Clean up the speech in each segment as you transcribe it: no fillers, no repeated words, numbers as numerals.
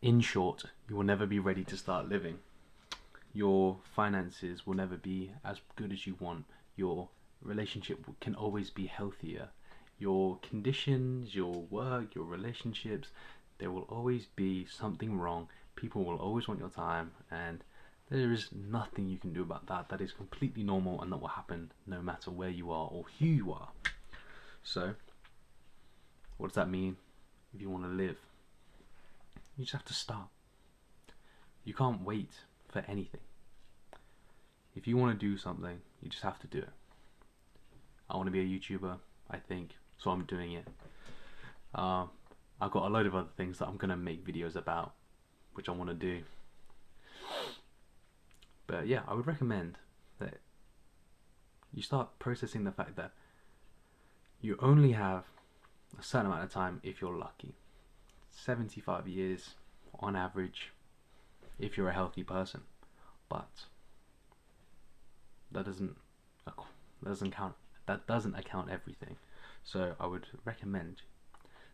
In short, you will never be ready to start living. Your finances will never be as good as you want. Your relationship can always be healthier. Your conditions, your work, your relationships, there will always be something wrong. People will always want your time, and there is nothing you can do about that. That is completely normal, and that will happen no matter where you are or who you are. So, what does that mean if you want to live? You just have to start. You can't wait for anything. If you want to do something, you just have to do it. I want to be a YouTuber, I think, so I'm doing it. I've got a load of other things that I'm going to make videos about, which I want to do. But yeah, I would recommend that you start processing the fact that you only have a certain amount of time if you're lucky. 75 years on average if you're a healthy person, but that doesn't account everything. So I would recommend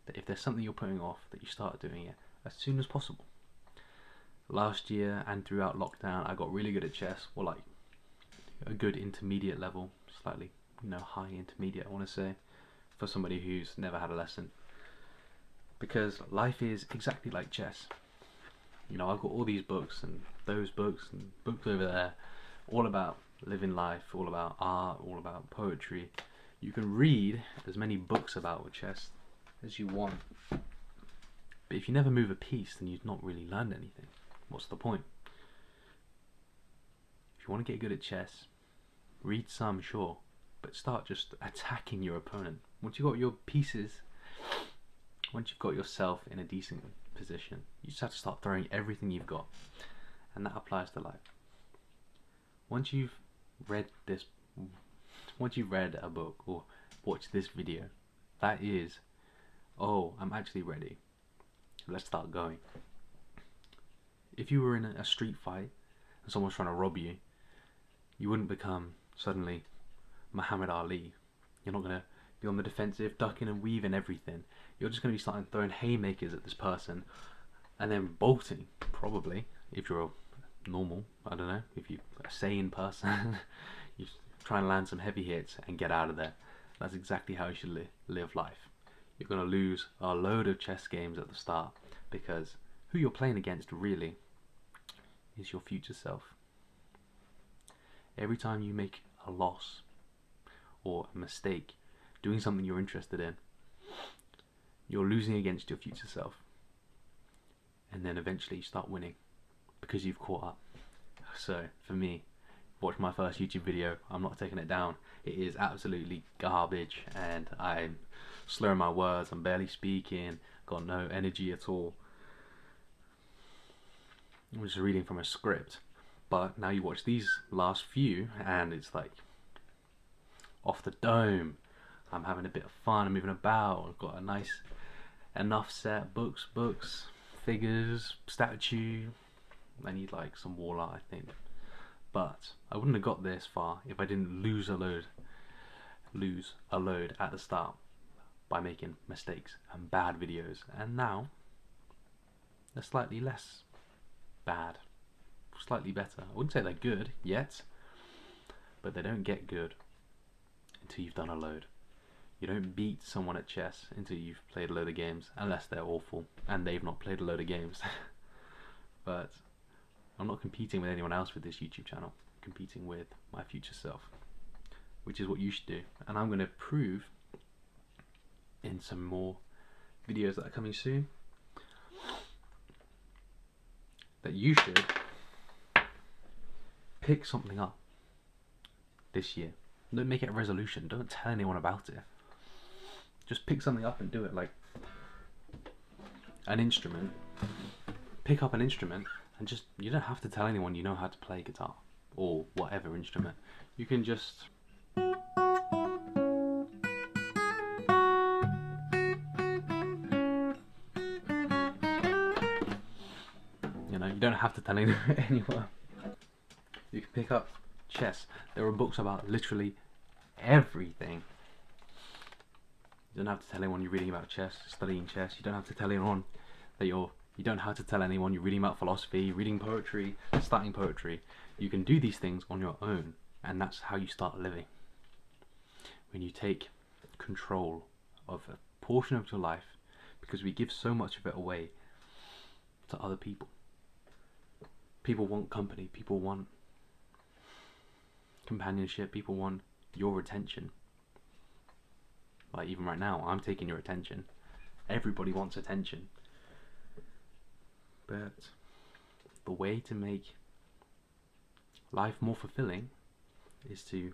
that if there's something you're putting off, that you start doing it as soon as possible. Last year and throughout lockdown, I got really good at chess, or like a good intermediate level, slightly high intermediate, I want to say, for somebody who's never had a lesson. Because life is exactly like chess. I've got all these books and those books and books over there, all about living life, all about art, all about poetry. You can read as many books about chess as you want, but if you never move a piece, then you've not really learned anything. What's the point? If you want to get good at chess, read some, sure, but start just attacking your opponent. Once you've got your pieces, once you've got yourself in a decent position, you just have to start throwing everything you've got, and that applies to life. Once you've read a book or watched this video, that is, oh, I'm actually ready. Let's start going. If you were in a street fight and someone's trying to rob you, you wouldn't become suddenly Muhammad Ali. You're not going to be on the defensive, ducking and weaving everything. You're just going to be starting throwing haymakers at this person and then bolting, probably, if you're a normal, I don't know, if you're a sane person, you try and land some heavy hits and get out of there. That's exactly how you should live life. You're going to lose a load of chess games at the start, because who you're playing against really is your future self. Every time you make a loss or a mistake doing something you're interested in, you're losing against your future self, and then eventually you start winning because you've caught up. So for me, watch my first YouTube video, I'm not taking it down. It is absolutely garbage, and I'm slurring my words, I'm barely speaking, got no energy at all. I'm just reading from a script. But now you watch these last few and it's like off the dome. I'm having a bit of fun, I'm moving about, I've got a nice enough set, books, figures, statue. I need like some wall art, I think. But I wouldn't have got this far if I didn't lose a load at the start by making mistakes and bad videos. And now they're slightly less bad, slightly better. I wouldn't say they're good yet, but they don't get good until you've done a load. You don't beat someone at chess until you've played a load of games, unless they're awful and they've not played a load of games. But I'm not competing with anyone else with this YouTube channel. I'm competing with my future self, which is what you should do. And I'm going to prove in some more videos that are coming soon that you should pick something up this year. Don't make it a resolution. Don't tell anyone about it. Just pick something up and do it. Like an instrument. Pick up an instrument and just, you don't have to tell anyone you know how to play guitar or whatever instrument. You can just you don't have to tell anyone. You can pick up chess. There are books about literally everything. You don't have to tell anyone you're reading about chess, studying chess. You don't have to tell anyone that you're You don't have to tell anyone you're reading about philosophy, reading poetry, starting poetry. You can do these things on your own, and that's how you start living. When you take control of a portion of your life, because we give so much of it away to other people. People want company, people want companionship, people want your attention. Like even right now, I'm taking your attention. Everybody wants attention. But the way to make life more fulfilling is to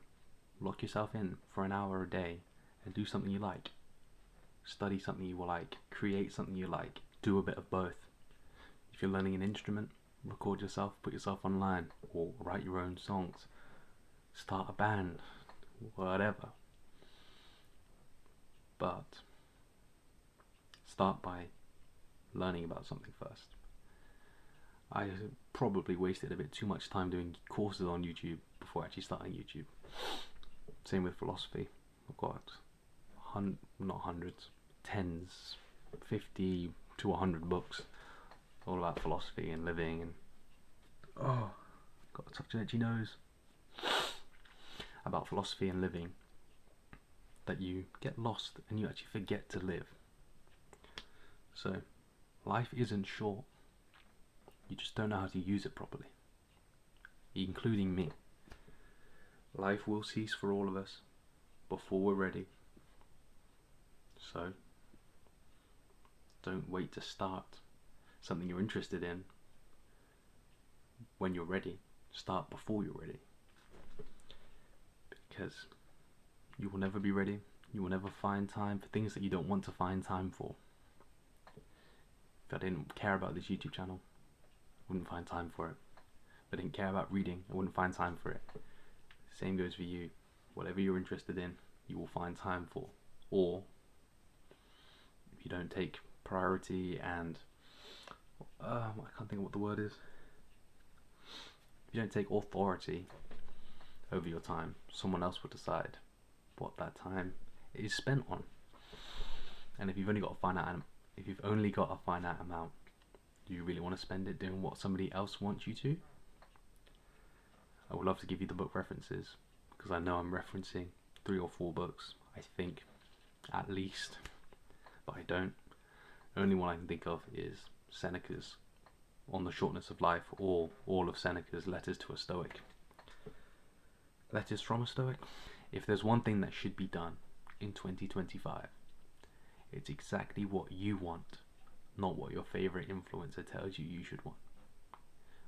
lock yourself in for an hour a day and do something you like. Study something you like, create something you like, do a bit of both. If you're learning an instrument, record yourself, put yourself online, or write your own songs, start a band, whatever. But start by learning about something first. I probably wasted a bit too much time doing courses on YouTube before actually starting YouTube. Same with philosophy. I've got not hundreds, tens, 50 to 100 books all about philosophy and living, and got such an itchy nose about philosophy and living that you get lost and you actually forget to live. So life isn't short, you just don't know how to use it properly, including me. Life will cease for all of us before we're ready. So don't wait to start something you're interested in when you're ready. Start before you're ready, because you will never be ready. You will never find time for things that you don't want to find time for. If I didn't care about this YouTube channel, I wouldn't find time for it. If I didn't care about reading, I wouldn't find time for it. Same goes for you. Whatever you're interested in, you will find time for. Or if you don't take priority and I can't think of what the word is. If you don't take authority over your time, someone else will decide what that time is spent on. And if you've only got a finite amount, do you really want to spend it doing what somebody else wants you to? I would love to give you the book references, because I know I'm referencing 3 or 4 books, I think, at least, but I don't. The only one I can think of is Seneca's On the Shortness of Life, or all of Seneca's Letters to a Stoic. Letters from a Stoic. If there's one thing that should be done in 2025, it's exactly what you want, not what your favorite influencer tells you you should want,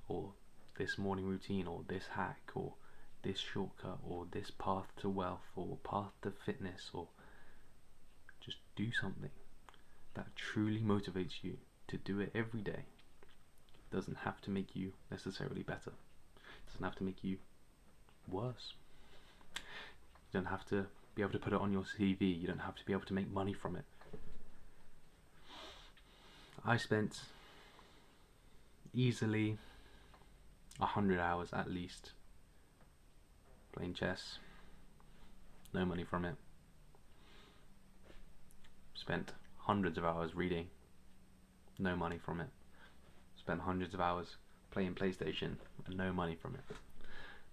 or this morning routine, or this hack, or this shortcut, or this path to wealth, or path to fitness, or just do something that truly motivates you to do it every day. It doesn't have to make you necessarily better. It doesn't have to make you worse. You don't have to be able to put it on your CV. You don't have to be able to make money from it. I spent easily 100 hours at least playing chess. No money from it. Spent hundreds of hours reading. No money from it. Spent hundreds of hours playing PlayStation and no money from it.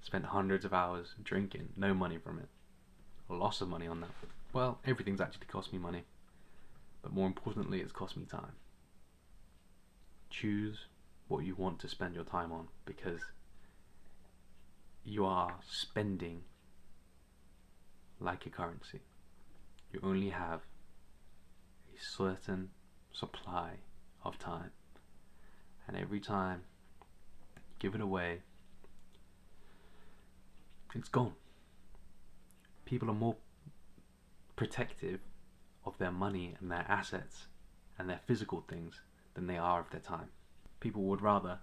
Spent hundreds of hours drinking. No money from it. A loss of money on that. Well, everything's actually cost me money, but more importantly, it's cost me time. Choose what you want to spend your time on, because you are spending like a currency. You only have a certain supply of time, and every time you give it away, it's gone. People are more protective of their money and their assets and their physical things than they are of their time. People would rather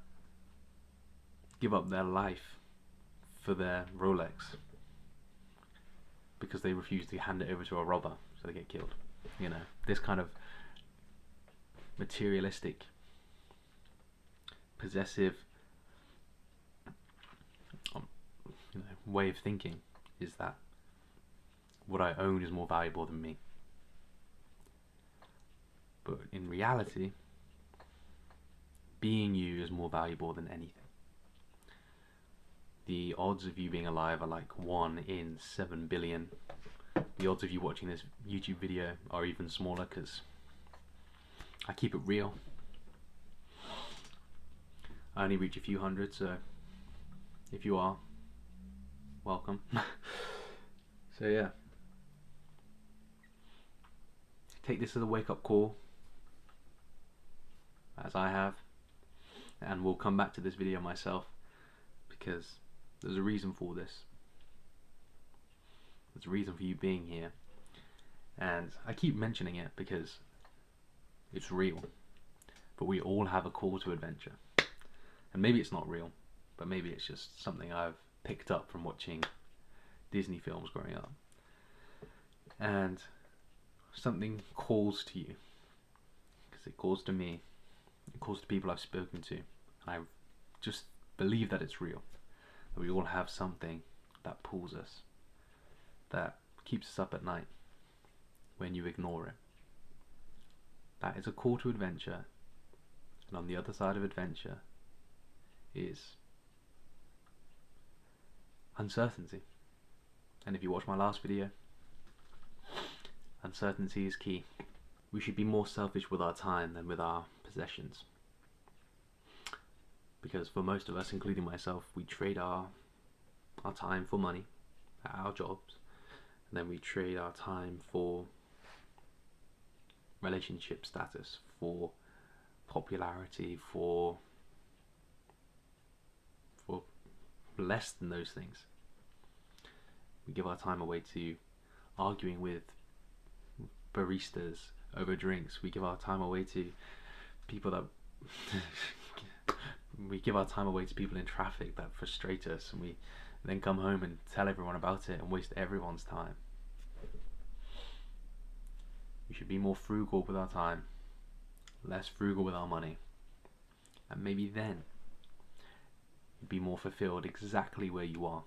give up their life for their Rolex because they refuse to hand it over to a robber, so they get killed. You know, this kind of materialistic, possessive way of thinking is that what I own is more valuable than me. But in reality, being you is more valuable than anything. The odds of you being alive are like 1 in 7 billion. The odds of you watching this YouTube video are even smaller because I keep it real. I only reach a few hundred, so if you are, welcome. So yeah, take this as a wake-up call, as I have, and we'll come back to this video myself because there's a reason for this. There's a reason for you being here, and I keep mentioning it because it's real, but we all have a call to adventure. And maybe it's not real, but maybe it's just something I've picked up from watching Disney films growing up. And something calls to you, because it calls to me, it calls to people I've spoken to, and I just believe that it's real, that we all have something that pulls us, that keeps us up at night when you ignore it. That is a call to adventure, and on the other side of adventure is uncertainty. And if you watch my last video, uncertainty is key. We should be more selfish with our time than with our possessions, because for most of us, including myself, we trade our time for money at our jobs, and then we trade our time for relationship status, for popularity, for less than those things. We give our time away to arguing with baristas over drinks. We give our time away to people that we give our time away to people in traffic that frustrate us, and we then come home and tell everyone about it and waste everyone's time. We should be more frugal with our time, less frugal with our money, and maybe then you'd be more fulfilled exactly where you are,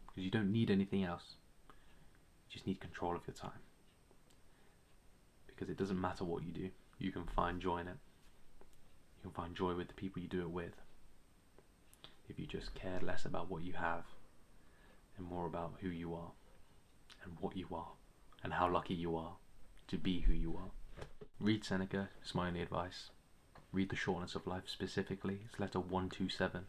because you don't need anything else. You just need control of your time, because it doesn't matter what you do, you can find joy in it. You can find joy with the people you do it with, if you just cared less about what you have and more about who you are and what you are and how lucky you are to be who you are. Read Seneca, it's my only advice. Read The Shortness of Life specifically. It's letter 127.